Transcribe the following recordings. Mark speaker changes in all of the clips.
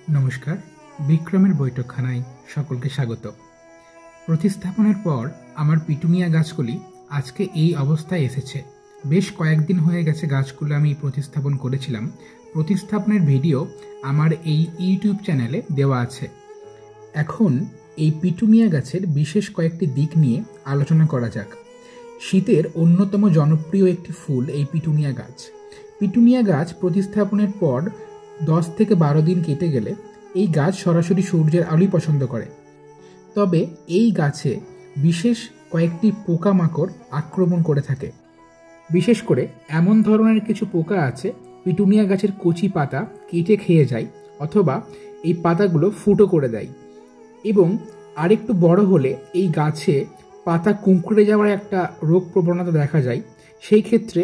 Speaker 1: নমস্কার, বিক্রমের বৈঠকখানায় সকলকে স্বাগত। প্রতিস্থাপনের পর আমার পিটুনিয়া গাছগুলি আজকে এই অবস্থায় এসেছে। বেশ কয়েকদিন হয়ে গেছে গাছগুলো আমি প্রতিস্থাপন করেছিলাম। প্রতিস্থাপনের ভিডিও আমার এই ইউটিউব চ্যানেলে দেওয়া আছে। এখন এই পিটুনিয়া গাছের বিশেষ কয়েকটি দিক নিয়ে আলোচনা করা যাক। শীতের অন্যতম জনপ্রিয় একটি ফুল এই পিটুনিয়া গাছ। পিটুনিয়া গাছ প্রতিস্থাপনের পর 10 থেকে 12 দিন কেটে গেলে এই গাছ সরাসরি সূর্যের আলোই পছন্দ করে। তবে এই গাছে বিশেষ কয়েকটি পোকামাকড় আক্রমণ করে থাকে। বিশেষ করে এমন ধরনের কিছু পোকা আছে পিটুনিয়া গাছের কচি পাতা কেটে খেয়ে যায় অথবা এই পাতাগুলো ফুটো করে দেয়, এবং আরেকটু বড় হলে এই গাছে পাতা কুঁকড়ে যাওয়ার একটা রোগ প্রবণতা দেখা যায়। সেই ক্ষেত্রে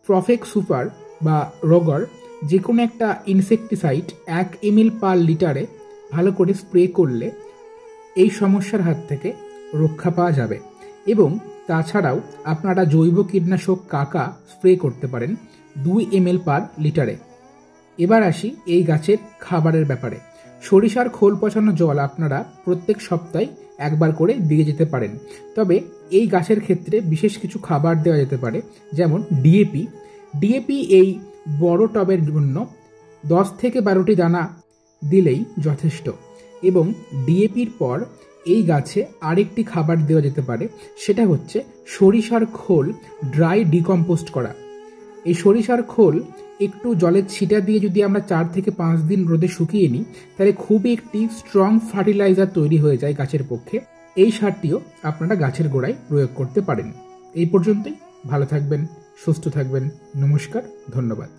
Speaker 1: প্রফেক্স সুপার বা রগর যে কোনো একটা ইনসেকটিসাইড 1 ml পার লিটারে ভালো করে স্প্রে করলে এই সমস্যার হাত থেকে রক্ষা পাওয়া যাবে। এবং তাছাড়াও আপনারা জৈব কীটনাশক কাকা স্প্রে করতে পারেন 2 ml পার লিটারে। এবার আসি এই গাছের খাবারের ব্যাপারে। সরিষার খোল পচানো জল আপনারা প্রত্যেক সপ্তাহে একবার করে দিয়ে যেতে পারেন। তবে এই গাছের ক্ষেত্রে বিশেষ কিছু খাবার দেওয়া যেতে পারে, যেমন ডিএপি এই বড় টবের জন্য 10 থেকে 12টি দানা দিলেই যথেষ্ট। এবং ডিএপির পর এই গাছে আরেকটি খাবার দেওয়া যেতে পারে, সেটা হচ্ছে সরিষার খোল ড্রাই ডিকম্পোস্ট করা। এই সরিষার খোল একটু জলের ছিটা দিয়ে যদি আমরা 4 থেকে 5 দিন রোদে শুকিয়ে নিই, তাহলে খুবই একটি স্ট্রং ফার্টিলাইজার তৈরি হয়ে যায় গাছের পক্ষে। এই সারটিও আপনারা গাছের গোড়ায় প্রয়োগ করতে পারেন। এই পর্যন্তই। ভালো থাকবেন, সুস্থ থাকবেন। নমস্কার, ধন্যবাদ।